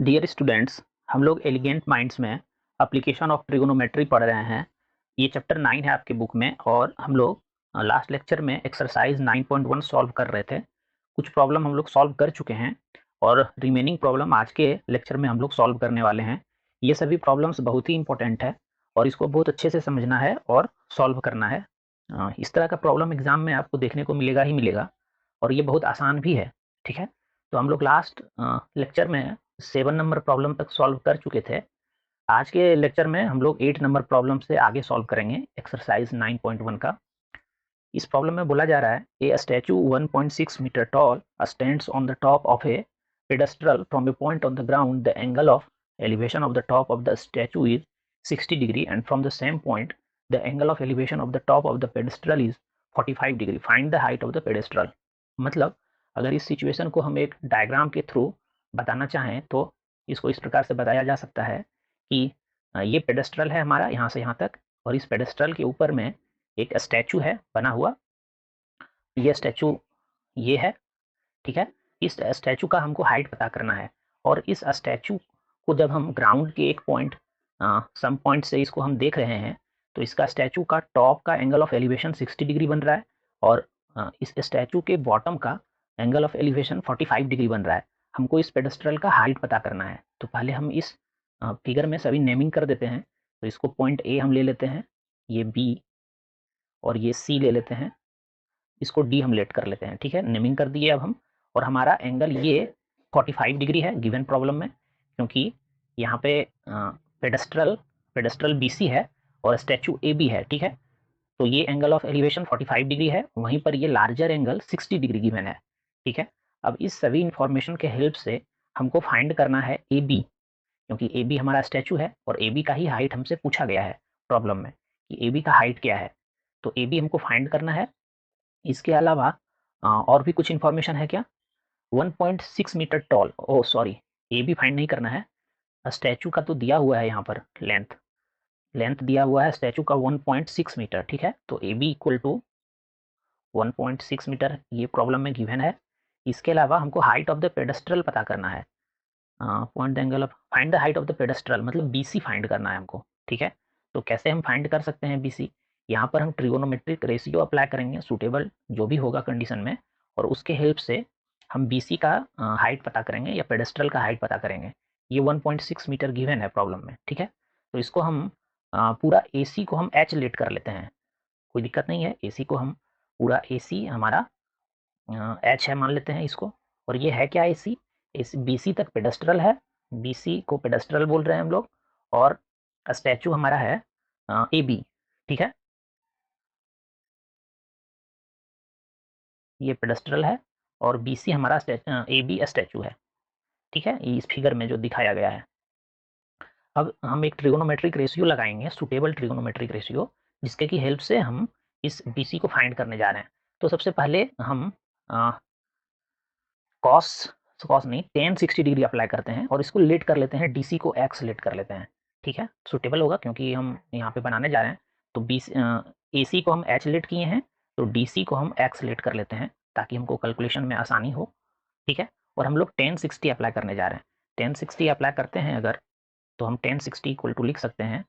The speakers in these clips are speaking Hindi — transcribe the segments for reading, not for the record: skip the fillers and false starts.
डियर स्टूडेंट्स, हम लोग एलिगेंट माइंड्स में एप्लीकेशन ऑफ ट्रिगोनोमेट्री पढ़ रहे हैं। ये चैप्टर 9 है आपके बुक में और हम लोग लास्ट लेक्चर में एक्सरसाइज 9.1 सॉल्व कर रहे थे। कुछ प्रॉब्लम हम लोग सॉल्व कर चुके हैं और रिमेनिंग प्रॉब्लम आज के लेक्चर में हम लोग सॉल्व करने वाले हैं। ये सभी प्रॉब्लम्स बहुत ही इंपॉर्टेंट है और इसको बहुत अच्छे से समझना है और सॉल्व करना है। इस तरह का प्रॉब्लम एग्जाम में आपको देखने को मिलेगा ही मिलेगा और ये बहुत आसान भी है। ठीक है, तो हम लोग लास्ट लेक्चर में 7 नंबर प्रॉब्लम तक सॉल्व कर चुके थे। आज के लेक्चर में हम लोग 8 नंबर प्रॉब्लम से आगे सॉल्व करेंगे एक्सरसाइज 9.1 का। इस प्रॉब्लम में बोला जा रहा है a statue 1.6 metre tall stands on the top of a pedestal from a point on the ground the angle of elevation of the top of the statue is 60 degree and from the same point the angle of elevation of the top of the pedestal is 45 degree. Find the height of the pedestal. मतलब अगर इस सिचुएशन को हम एक डायग्राम के थ्रू बताना चाहें तो इसको इस प्रकार से बताया जा सकता है कि ये पेडेस्ट्रल है हमारा यहाँ से यहाँ तक और इस पेडेस्ट्रल के ऊपर में एक स्टैचू है बना हुआ। ये स्टैचू ये है, ठीक है। इस स्टैचू का हमको हाइट पता करना है और इस स्टैचू को जब हम ग्राउंड के एक पॉइंट सम पॉइंट से इसको हम देख रहे हैं तो इसका स्टैचू का टॉप का एंगल ऑफ एलिवेशन 60 डिग्री बन रहा है और इस स्टैचू के बॉटम का एंगल ऑफ एलिवेशन 45 डिग्री बन रहा है। हमको इस पेडेस्ट्रल का हाइट पता करना है तो पहले हम इस फिगर में सभी नेमिंग कर देते हैं। तो इसको पॉइंट ए हम ले लेते हैं, ये बी और ये सी ले लेते हैं, इसको डी हम लेट कर लेते हैं। ठीक है, नेमिंग कर दिए अब हम। और हमारा एंगल ये 45 डिग्री है गिवन प्रॉब्लम में, क्योंकि यहाँ पे पेडेस्ट्रल पेडेस्ट्रल बीसी है और स्टैचू ए बी है। ठीक है, तो ये एंगल ऑफ एलिवेशन 45 डिग्री है, वहीं पर ये लार्जर एंगल 60 डिग्री गिवन है। ठीक है, अब इस सभी इंफॉर्मेशन के हेल्प से हमको फाइंड करना है ए बी, क्योंकि ए बी हमारा स्टैचू है और ए बी का ही हाइट हमसे पूछा गया है प्रॉब्लम में कि ए बी का हाइट क्या है। तो ए बी हमको फाइंड करना है। इसके अलावा और भी कुछ इन्फॉर्मेशन है क्या? 1.6 मीटर टॉल, ओ सॉरी, ये भी फाइंड नहीं करना है। स्टैचू का तो दिया हुआ है यहाँ पर लेंथ लेंथ दिया हुआ है स्टैचू का 1.6 मीटर। ठीक है, तो A B equal to 1.6 metre ये प्रॉब्लम में गिवन है। इसके अलावा हमको हाइट ऑफ द पेडेस्ट्रल पता करना है। Point angle of find the height of the pedestal मतलब बीसी फाइंड करना है हमको। ठीक है, तो कैसे हम फाइंड कर सकते हैं बीसी? यहाँ पर हम ट्रिगोनोमेट्रिक रेशियो अप्लाई करेंगे सूटेबल जो भी होगा कंडीशन में, और उसके हेल्प से हम बीसी का हाइट पता करेंगे या पेडेस्ट्रल का हाइट पता करेंगे। ये 1.6 मीटर गिवन है प्रॉब्लम में। ठीक है, तो इसको हम पूरा एसी को हम एच लेट कर लेते हैं, कोई दिक्कत नहीं है। एसी को हम पूरा एसी हमारा एच है मान लेते हैं इसको। और ये है क्या? एसी एसी बीसी तक पेडेस्ट्रल है, बीसी को पेडेस्ट्रल बोल रहे हैं हम लोग, और स्टैचू हमारा है ए बी। ठीक है, ये पेडेस्ट्रल है और बीसी हमारा ए बी स्टैचू है। ठीक है, इस फिगर में जो दिखाया गया है। अब हम एक ट्रिगोनोमेट्रिक रेशियो लगाएंगे, सुटेबल ट्रिगोनोमेट्रिक रेशियो, जिसके की हेल्प से हम इस बीसी को फाइंड करने जा रहे हैं। तो सबसे पहले हम कॉस कॉस नहीं टेन 60 डिग्री अप्लाई करते हैं और इसको लेट कर लेते हैं, डीसी को एक्स लेट कर लेते हैं। ठीक है, सुटेबल होगा क्योंकि हम यहाँ पे बनाने जा रहे हैं। तो बी एसी को हम एच लेट किए हैं तो डीसी को हम एक्स लेट कर लेते हैं ताकि हमको कैलकुलेशन में आसानी हो। ठीक है, और हम लोग 1060 अप्लाई करने जा रहे हैं। 1060 अप्लाई करते हैं अगर, तो हम 1060 इक्वल टू लिख सकते हैं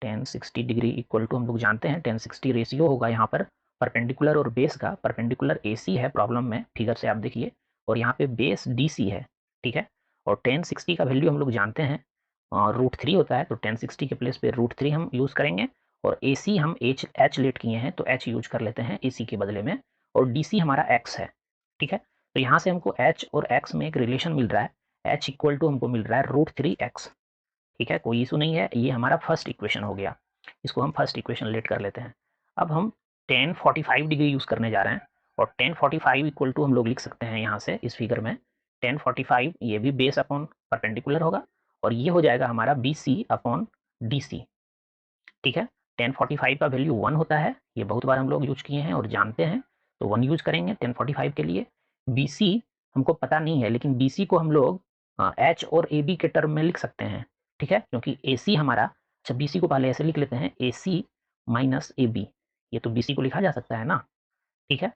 1060 डिग्री इक्वल टू, हम लोग जानते हैं 1060 रेशियो होगा यहाँ पर परपेंडिकुलर और बेस का। परपेंडिकुलर एसी है प्रॉब्लम में, फिगर से आप देखिए, और यहाँ पे बेस डीसी है। ठीक है, और 1060 का वैल्यू हम लोग जानते हैं √3 होता है, तो 1060 के प्लेस पे √3 हम यूज़ करेंगे। और एसी हम एच लेट किए हैं तो एच यूज कर लेते हैं एसी के बदले में, और डीसी हमारा एक्स है। ठीक है, तो यहाँ से हमको एच और एक्स में एक रिलेशन मिल रहा है, एच इक्वल टू हमको मिल रहा है √3x। ठीक है, कोई इशू नहीं है, ये हमारा फर्स्ट इक्वेशन हो गया। इसको हम फर्स्ट इक्वेशन लेट कर लेते हैं। अब हम 1045 डिग्री यूज़ करने जा रहे हैं और 1045 इक्वल टू हम लोग लिख सकते हैं यहाँ से इस फिगर में 1045, ये भी बेस अपॉन परपेंडिकुलर होगा और ये हो जाएगा हमारा B C upon D C. ठीक है, 1045 का वैल्यू 1 होता है, ये बहुत बार हम लोग यूज किए हैं और जानते हैं, तो 1 यूज करेंगे 1045 के लिए। बी सी हमको पता नहीं है, लेकिन बी सी को हम लोग एच और ए बी के टर्म में लिख सकते हैं। ठीक है, क्योंकि ए सी हमारा, अच्छा बी सी को पहले ऐसे लिख लेते हैं ए सी माइनस ए बी, ये तो बी सी को लिखा जा सकता है ना। ठीक है,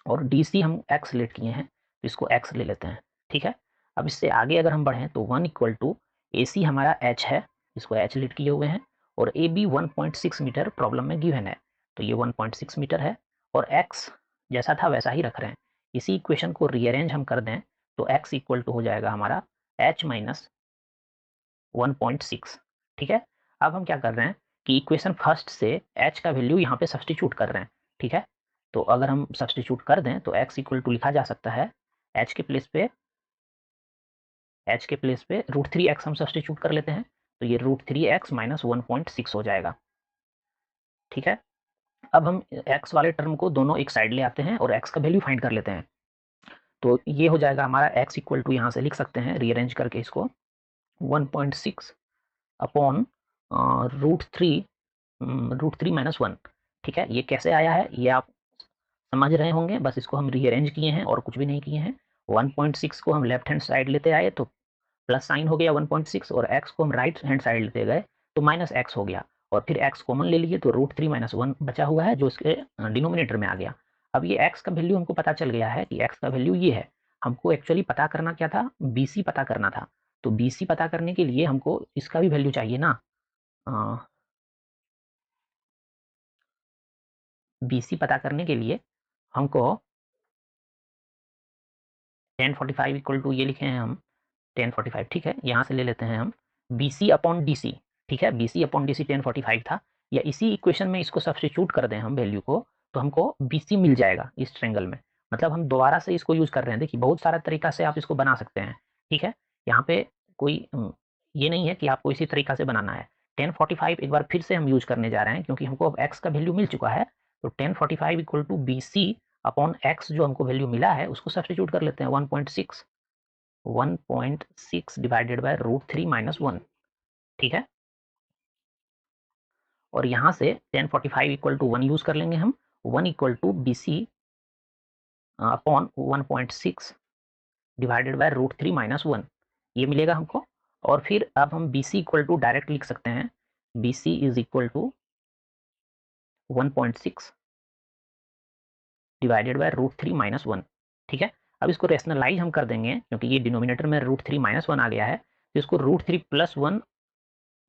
और डी सी हम एक्स लेट किए हैं तो इसको एक्स ले लेते हैं। ठीक है, अब इससे आगे अगर हम बढ़ें तो 1 इक्वल टू AC हमारा h है, इसको h लीड किए हुए हैं, और AB 1.6 मीटर प्रॉब्लम में गिवन है, तो ये 1.6 मीटर है, और x जैसा था वैसा ही रख रहे हैं। इसी इक्वेशन को रीअरेंज हम कर दें तो x इक्वल टू हो जाएगा हमारा h माइनस 1.6। ठीक है, अब हम क्या कर रहे हैं कि इक्वेशन फर्स्ट से h का वैल्यू यहाँ पे सब्सटीट्यूट कर रहे हैं। ठीक है, तो अगर हम सब्सटीट्यूट कर दें तो x इक्वल टू लिखा जा सकता है h के प्लेस पे √3x हम सब्सटीट्यूट कर लेते हैं, तो ये √3x माइनस 1.6 हो जाएगा। ठीक है, अब हम x वाले टर्म को दोनों एक साइड ले आते हैं और x का वैल्यू फाइंड कर लेते हैं, तो ये हो जाएगा हमारा x इक्वल टू, यहाँ से लिख सकते हैं रीअरेंज करके इसको 1.6 अपॉन √3 माइनस 1। ठीक है, ये कैसे आया है ये आप समझ रहे होंगे, बस इसको हम रीअरेंज किए हैं और कुछ भी नहीं किए हैं। 1.6 को हम लेफ्ट हैंड साइड लेते आए तो प्लस साइन हो गया 1.6, और x को हम राइट हैंड साइड लेते गए तो माइनस x हो गया, और फिर x कॉमन ले लिए तो √3 माइनस 1 बचा हुआ है जो इसके डिनोमिनेटर में आ गया। अब ये x का वैल्यू हमको पता चल गया है कि x का वैल्यू ये है। हमको एक्चुअली पता करना क्या था, BC पता करना था, तो BC पता करने के लिए हमको इसका भी वैल्यू चाहिए ना। BC पता करने के लिए हमको 1045 इक्वल टू ये लिखे हैं हम 1045। ठीक है, यहाँ से ले लेते हैं हम BC अपॉन DC। ठीक है, BC अपॉन DC 1045 था, या इसी इक्वेशन में इसको सब्स्टिट्यूट कर दें हम वैल्यू को तो हमको BC मिल जाएगा इस ट्रेंगल में। मतलब हम दोबारा से इसको यूज कर रहे हैं, देखिए बहुत सारा तरीका से आप इसको बना सकते हैं। ठीक है, यहाँ पे कोई ये नहीं है कि आपको इसी तरीका से बनाना है। 1045 एक बार फिर से हम यूज करने जा रहे हैं क्योंकि हमको अब x का वैल्यू मिल चुका है, तो 1045 equal to BC upon x जो हमको वैल्यू मिला है उसको सब्स्टिट्यूट कर लेते हैं 1.6 डिवाइडेड बाय √3 माइनस 1। ठीक है, और यहाँ से 1045 इक्वल टू 1 यूज कर लेंगे हम, 1 equal to BC upon 1.6 divided by √3 minus 1, ये मिलेगा हमको। और फिर अब हम BC इक्वल टू डायरेक्ट लिख सकते हैं, BC is equal to 1.6 divided by √3 minus 1। ठीक है, अब इसको रेशनलाइज हम कर देंगे क्योंकि ये डिनोमिनेटर में √3 माइनस 1 आ गया है, तो इसको √3 प्लस 1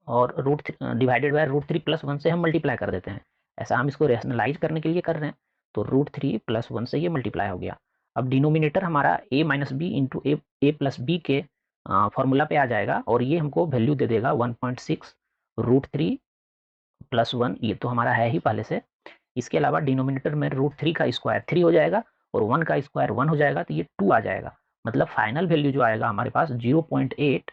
और रूट डिवाइडेड बाय √3 प्लस 1 से हम मल्टीप्लाई कर देते हैं। ऐसा हम इसको रेशनलाइज करने के लिए कर रहे हैं, तो √3 प्लस 1 से ये मल्टीप्लाई हो गया। अब डिनोमिनेटर हमारा a minus B into A plus B के फॉर्मूला पे आ जाएगा, और ये हमको वैल्यू दे देगा 1.6 √3 प्लस 1, ये तो हमारा है ही पहले से। इसके अलावा डिनोमिनेटर में √3 का स्क्वायर 3 हो जाएगा और 1 का स्क्वायर 1 हो जाएगा, तो ये 2 आ जाएगा। मतलब फाइनल वैल्यू जो आएगा हमारे पास 0.8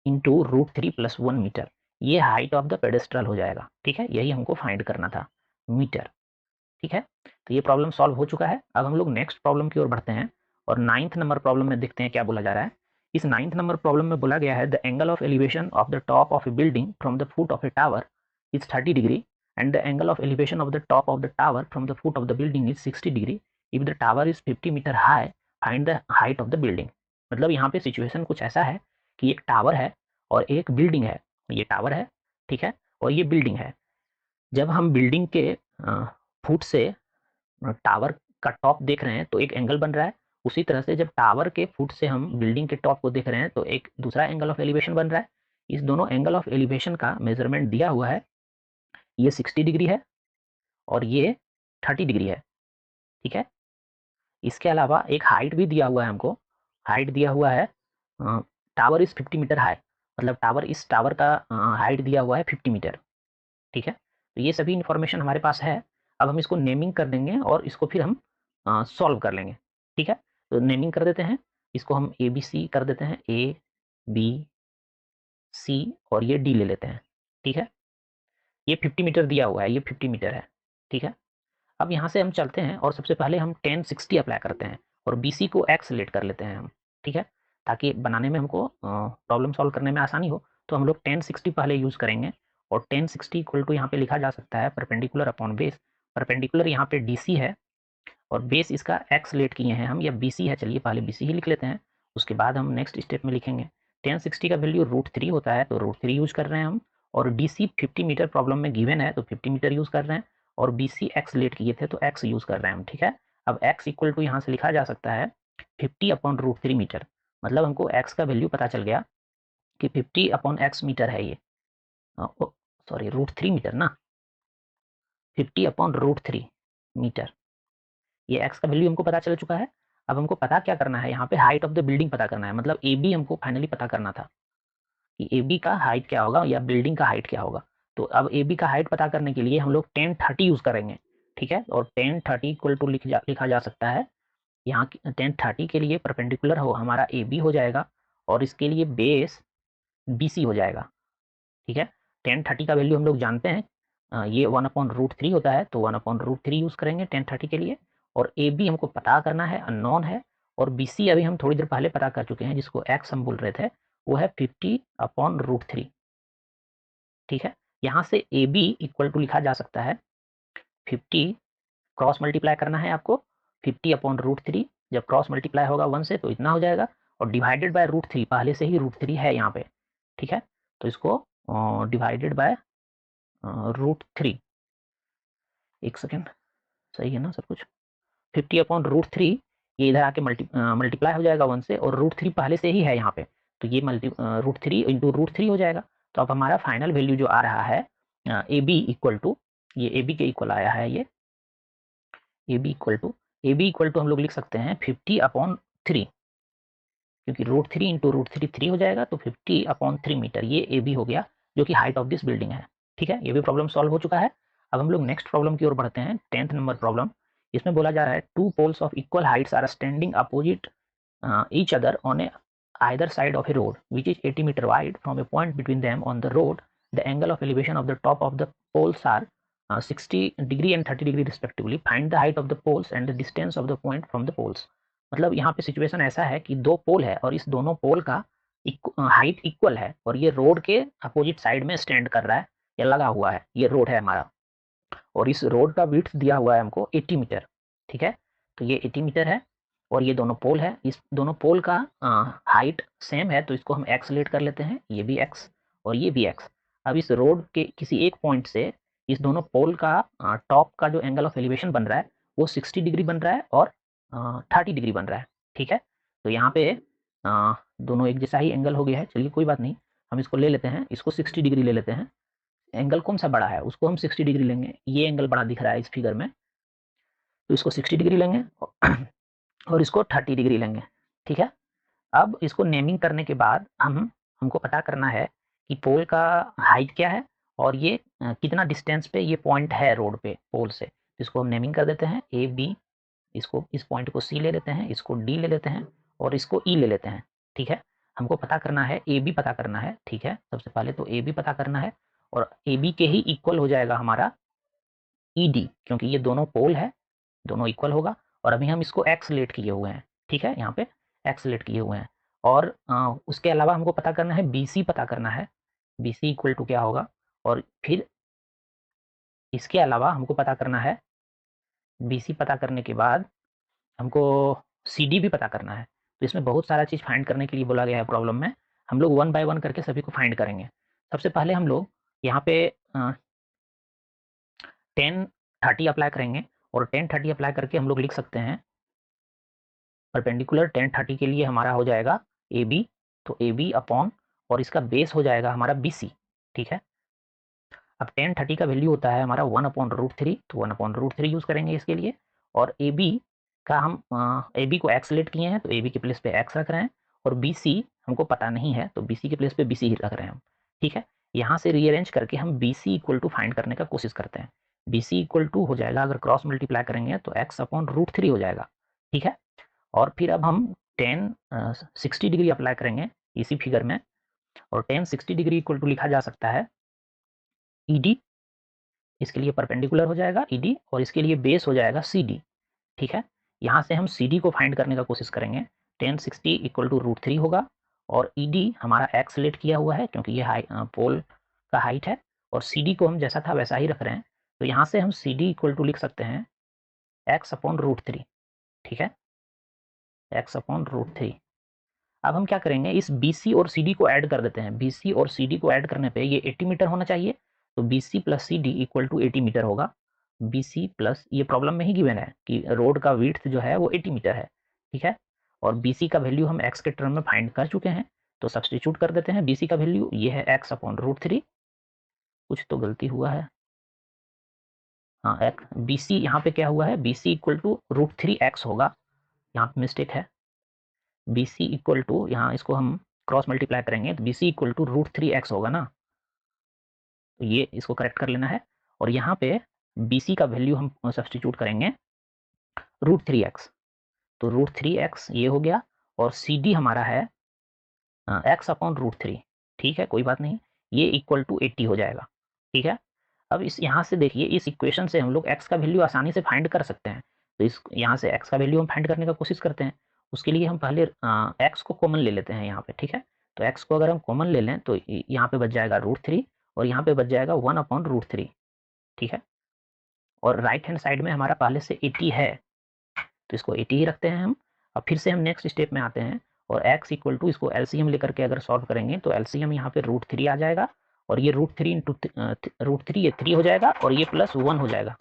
इंटू √3 प्लस 1 मीटर, ये हाइट ऑफ द पेडेस्ट्रल हो जाएगा। ठीक है, यही हमको फाइंड करना था, मीटर। ठीक है, तो ये प्रॉब्लम सॉल्व हो चुका है। अब हम लोग नेक्स्ट प्रॉब्लम की ओर बढ़ते हैं और 9th नंबर प्रॉब्लम में देखते हैं क्या बोला जा रहा है। इस 9th नंबर प्रॉब्लम में बोला गया है the angle of elevation of the top of a building from the foot of a tower is 30 degree and the angle of elevation of the top of the tower from the foot of the building is 60 degree if the tower is 50 metre high, find the height of the building. मतलब यहाँ पे सिचुएशन कुछ ऐसा है कि एक टावर है और एक बिल्डिंग है, ये टावर है, ठीक है, और ये बिल्डिंग है। जब हम बिल्डिंग के फुट से टावर का टॉप देख रहे हैं तो एक एंगल बन रहा है, उसी तरह से जब टावर के फुट से हम बिल्डिंग के टॉप को देख रहे हैं तो एक दूसरा एंगल ऑफ एलिवेशन बन रहा है। इस दोनों एंगल ऑफ एलिवेशन का मेजरमेंट दिया हुआ है, ये 60 डिग्री है और ये 30 डिग्री है। ठीक है, इसके अलावा एक हाइट भी दिया हुआ है हमको, हाइट दिया हुआ है टावर इज 50 मीटर हाई, मतलब इस टावर का हाइट दिया हुआ है 50 मीटर। ठीक है, तो ये सभी इंफॉर्मेशन हमारे पास है। अब हम इसको नेमिंग कर देंगे और इसको फिर हम सॉल्व कर लेंगे। ठीक है, तो नेमिंग कर देते हैं, इसको हम ABC कर देते हैं, ABC और ये D ले लेते हैं। ठीक है, ये 50 मीटर दिया हुआ है, ये 50 मीटर है। ठीक है, अब यहाँ से हम चलते हैं और सबसे पहले हम 1060 अप्लाई करते हैं और BC को x लेट कर लेते हैं हम। ठीक है, ताकि बनाने में हमको प्रॉब्लम सॉल्व करने में आसानी हो, तो हम लोग 1060 पहले यूज़ करेंगे। और 1060 इक्वल टू यहाँ पे लिखा जा सकता है परपेंडिकुलर अपॉन बेस। परपेंडिकुलर यहाँ पे DC है और बेस इसका x लेट किए हैं हम, या BC है, चलिए पहले BC ही लिख लेते हैं, उसके बाद हम नेक्स्ट स्टेप में लिखेंगे। 1060 का वैल्यू √3 होता है, तो √3 यूज़ कर रहे हैं हम, और DC 50 मीटर प्रॉब्लम में गिवन है तो 50 मीटर यूज़ कर रहे हैं, और BC x लेट किए थे तो x यूज़ कर रहे हैं हम। ठीक है, अब x इक्वल टू यहाँ से लिखा जा सकता है 50 अपॉन √3 मीटर, मतलब हमको x का वैल्यू पता चल गया कि 50/x मीटर है ये, सॉरी √3 मीटर ना, 50/√3 मीटर, ये x का वैल्यू हमको पता चल चुका है। अब हमको पता क्या करना है, यहाँ पे हाइट ऑफ द बिल्डिंग पता करना है, मतलब ए बी हमको फाइनली पता करना था कि ए बी का हाइट क्या होगा या बिल्डिंग का हाइट क्या होगा। तो अब ए बी का हाइट पता करने के लिए हम लोग 1030 यूज करेंगे, ठीक है। और 1030 इक्वल टू लिखा जा सकता है, यहाँ 1030 के लिए परपेंडिकुलर हो हमारा ए बी हो जाएगा और इसके लिए बेस बी सी हो जाएगा, ठीक है। 1030 का वैल्यू हम लोग जानते हैं, ये 1/√3 होता है, तो 1/√3 यूज करेंगे 1030 के लिए। और ए बी हमको पता करना है, अननोन है। और बी सी अभी हम थोड़ी देर पहले पता कर चुके हैं, जिसको एक्स हम बोल रहे थे, वो है 50/√3, ठीक है। यहाँ से ए बी इक्वल टू लिखा जा सकता है 50, क्रॉस मल्टीप्लाई करना है आपको, 50/√3, जब क्रॉस मल्टीप्लाई होगा 1 से तो इतना हो जाएगा, और डिवाइडेड बाय √3, पहले से ही √3 है यहाँ पे, ठीक है। तो इसको डिवाइडेड बाय √3, एक सेकेंड, सही है ना सब कुछ, 50/√3, ये इधर आके मल्टीप्लाई हो जाएगा 1 से, और √3 पहले से ही है यहाँ पे, तो ये √3 इंटू √3 हो जाएगा। तो अब हमारा फाइनल वैल्यू जो आ रहा है ए बी इक्वल टू, ये ए बी के इक्वल आया है, ये ए बी इक्वल टू हम लोग लिख सकते हैं 50/3, क्योंकि √3 इंटू √3 3 हो जाएगा, तो 50/3 मीटर, ये ए बी हो गया, जो कि हाइट ऑफ दिस बिल्डिंग है, ठीक है। ये भी प्रॉब्लम सॉल्व हो चुका है। अब हम लोग नेक्स्ट प्रॉब्लम की ओर बढ़ते हैं, 10th नंबर प्रॉब्लम। इसमें बोला जा रहा है, two poles of equal heights are standing opposite each other on a either side of a road which is 80 meter wide. From a point between them on the road, the angle of elevation of the top of the poles are 60 degree and 30 degree respectively. Find the height of the poles and the distance of the point from the poles. मतलब यहाँ पे सिचुएशन ऐसा है कि दो पोल है और इस दोनों पोल का हाइट इक्वल है, और ये रोड के अपोजिट साइड में स्टैंड कर रहा है या लगा हुआ है, ये रोड है हमारा, और इस रोड का विड्थ दिया हुआ है हमको 80 मीटर, ठीक है। तो ये 80 मीटर है और ये दोनों पोल है, इस दोनों पोल का हाइट सेम है, तो इसको हम एक्स लेट कर लेते हैं, ये भी एक्स और ये भी एक्स। अब इस रोड के किसी एक पॉइंट से इस दोनों पोल का टॉप का जो एंगल ऑफ एलिवेशन बन रहा है वो 60 डिग्री बन रहा है और 30 डिग्री बन रहा है, ठीक है। तो यहाँ पे दोनों एक जैसा ही एंगल हो गया है, चलिए कोई बात नहीं, हम इसको ले लेते हैं, इसको 60 डिग्री ले लेते हैं। एंगल कौन सा बड़ा है उसको हम 60 डिग्री लेंगे, ये एंगल बड़ा दिख रहा है इस फिगर में, तो इसको 60 डिग्री लेंगे और इसको 30 डिग्री लेंगे, ठीक है। अब इसको नेमिंग करने के बाद हमको पता करना है कि पोल का हाइट क्या है और ये कितना डिस्टेंस पे ये पॉइंट है रोड पे पोल से। इसको हम नेमिंग कर देते हैं ए बी, इसको इस पॉइंट को सी ले लेते हैं, इसको डी ले लेते हैं और इसको ई ले लेते हैं, ठीक है। हमको पता करना है ए बी पता करना है, ठीक है। सबसे पहले तो ए बी पता करना है, और ए बी के ही इक्वल हो जाएगा हमारा ई डी, क्योंकि ये दोनों पोल है, दोनों इक्वल होगा। और अभी हम इसको एक्स लेट किए हुए हैं, ठीक है, यहाँ पे एक्स लेट किए हुए हैं। और उसके अलावा हमको पता करना है बी सी पता करना है, बी सी इक्वल टू क्या होगा। और फिर इसके अलावा हमको पता करना है, बी सी पता करने के बाद हमको सी डी भी पता करना है। तो इसमें बहुत सारा चीज़ फाइंड करने के लिए बोला गया है प्रॉब्लम में, हम लोग 1 बाय 1 करके सभी को फाइंड करेंगे। सबसे पहले हम लोग यहाँ पे 1030 अप्लाई करेंगे, और 1030 अप्लाई करके हम लोग लिख सकते हैं परपेंडिकुलर 1030 के लिए हमारा हो जाएगा ए बी, तो ए बी अपॉन, और इसका बेस हो जाएगा हमारा बी सी, ठीक है। अब 1030 का वैल्यू होता है हमारा 1/√3, तो 1/√3 यूज करेंगे इसके लिए। और ए बी का हम ए बी को एक्स लेट किए हैं, तो ए बी के प्लेस पे एक्स रख रहे हैं, और बी सी हमको पता नहीं है, तो बी सी के प्लेस पे बी सी ही रख रहे हैं हम, ठीक है। यहाँ से रीअरेंज करके हम B C equal to find करने का कोशिश करते हैं। बी सी इक्वल टू हो जाएगा, अगर क्रॉस मल्टीप्लाई करेंगे तो x/√3 हो जाएगा, ठीक है। और फिर अब हम 60 डिग्री अप्लाई करेंगे इसी फिगर में, और 60 डिग्री इक्वल टू लिखा जा सकता है ई डी, इसके लिए परपेंडिकुलर हो जाएगा ई डी, और इसके लिए बेस हो जाएगा सी डी, ठीक है। यहाँ से हम सी डी को फाइंड करने का कोशिश करेंगे, 1060 इक्वल टू √3 होगा, और ई डी हमारा एक्स लेट किया हुआ है क्योंकि ये पोल का हाइट है, और सी डी को हम जैसा था वैसा ही रख रहे हैं। तो यहाँ से हम सी डी इक्वल टू लिख सकते हैं x/√3, ठीक है, x/√3। अब हम क्या करेंगे, इस BC और CD को ऐड कर देते हैं, BC और CD को ऐड करने पे ये 80 मीटर होना चाहिए, तो BC plus CD equal to 80 metre होगा। BC प्लस, ये प्रॉब्लम में ही गिवन है कि रोड का विड्थ जो है वो 80 मीटर है, ठीक है। और BC का वैल्यू हम x के टर्म में फाइंड कर चुके हैं, तो सब्स्टिट्यूट कर देते हैं। BC का वैल्यू ये है x/√3। कुछ तो गलती हुआ है, हाँ BC यहाँ पे क्या हुआ है, BC = √3x होगा, यहाँ पे मिस्टेक है। BC = यहाँ इसको हम क्रॉस मल्टीप्लाई करेंगे तो BC = √3x होगा ना, तो ये इसको करेक्ट कर लेना है। और यहाँ पे BC का वैल्यू हम सब्स्टिट्यूट करेंगे √3x, तो √3x ये हो गया, और CD हमारा है x/√3। ठीक है, कोई बात नहीं, ये इक्वल टू 80 हो जाएगा। ठीक है, अब इस यहाँ से देखिए, इस इक्वेशन से हम लोग x का वैल्यू आसानी से फाइंड कर सकते हैं। तो इस यहाँ से x का वैल्यू हम फाइंड करने का कोशिश करते हैं। उसके लिए हम पहले x को कॉमन ले लेते हैं यहाँ पे। ठीक है, तो x को अगर हम कॉमन ले लें तो यहाँ पे बच जाएगा √3 और यहाँ पे बच जाएगा 1/√3। ठीक है, और राइट हैंड साइड में हमारा पहले से 80 है, तो इसको 80 ही रखते हैं हम। अब फिर से हम नेक्स्ट स्टेप में आते हैं, और x इक्वल टू, इसको एलसीएम लेकर के अगर सॉल्व करेंगे तो एलसीएम यहाँ पे √3 आ जाएगा, और ये √3 इंटू √3 ये 3 हो जाएगा, और ये +1 हो जाएगा।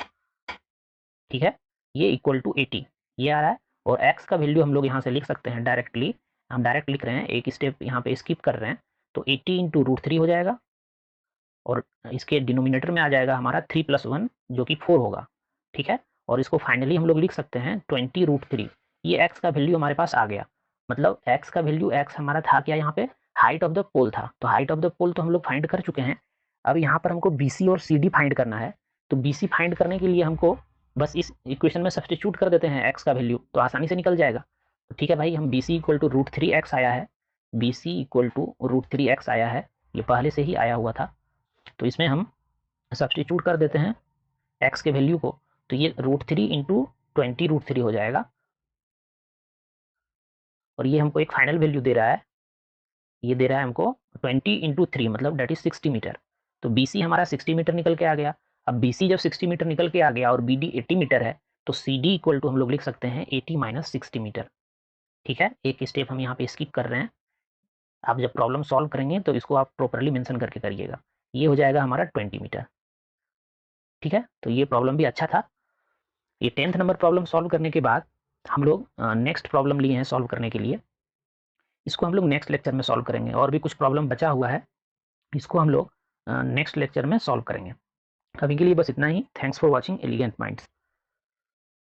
ठीक है, ये इक्वल टू 80 ये आ रहा है। और x का वैल्यू हम लोग यहाँ से लिख सकते हैं डायरेक्टली, हम डायरेक्ट लिख रहे हैं, एक स्टेप यहाँ पे स्किप कर रहे हैं। तो 80 इंटू √3 हो जाएगा, और इसके डिनोमिनेटर में आ जाएगा हमारा 3 + 1 जो कि 4 होगा। ठीक है, और इसको फाइनली हम लोग लिख सकते हैं 20√3। ये x का वैल्यू हमारे पास आ गया, मतलब x का वैल्यू, x हमारा था क्या यहाँ पे, हाइट ऑफ द पोल था। तो हाइट ऑफ द पोल तो हम लोग फाइंड कर चुके हैं। अब यहाँ पर हमको BC और CD फाइंड करना है। तो BC फाइंड करने के लिए हमको बस इस इक्वेशन में सब्स्टिट्यूट कर देते हैं x का वैल्यू, तो आसानी से निकल जाएगा। तो ठीक है भाई, हम BC = √3x आया है, BC = √3x आया है, ये पहले से ही आया हुआ था। तो इसमें हम सब्स्टिट्यूट कर देते हैं x के वैल्यू को, तो ये √3 इंटू 20√3 हो जाएगा, और ये हमको एक फाइनल वैल्यू दे रहा है, ये दे रहा है हमको 20 इंटू 3 मतलब डेट इज 60 मीटर। तो BC हमारा 60 मीटर निकल के आ गया। अब BC जब 60 मीटर निकल के आ गया और BD 80 मीटर है, तो CD इक्वल टू हम लोग लिख सकते हैं 80 - 60 मीटर। ठीक है, एक स्टेप हम यहाँ पे स्किप कर रहे हैं, आप जब प्रॉब्लम सॉल्व करेंगे तो इसको आप प्रॉपरली मेंशन करके करिएगा। ये हो जाएगा हमारा 20 मीटर। ठीक है, तो ये प्रॉब्लम भी अच्छा था। ये 10th नंबर प्रॉब्लम सॉल्व करने के बाद हम लोग नेक्स्ट प्रॉब्लम लिए हैं सॉल्व करने के लिए। इसको हम लोग नेक्स्ट लेक्चर में सॉल्व करेंगे, और भी कुछ प्रॉब्लम बचा हुआ है, इसको हम लोग नेक्स्ट लेक्चर में सॉल्व करेंगे। अभी के लिए बस इतना ही। Thanks for watching elegant minds.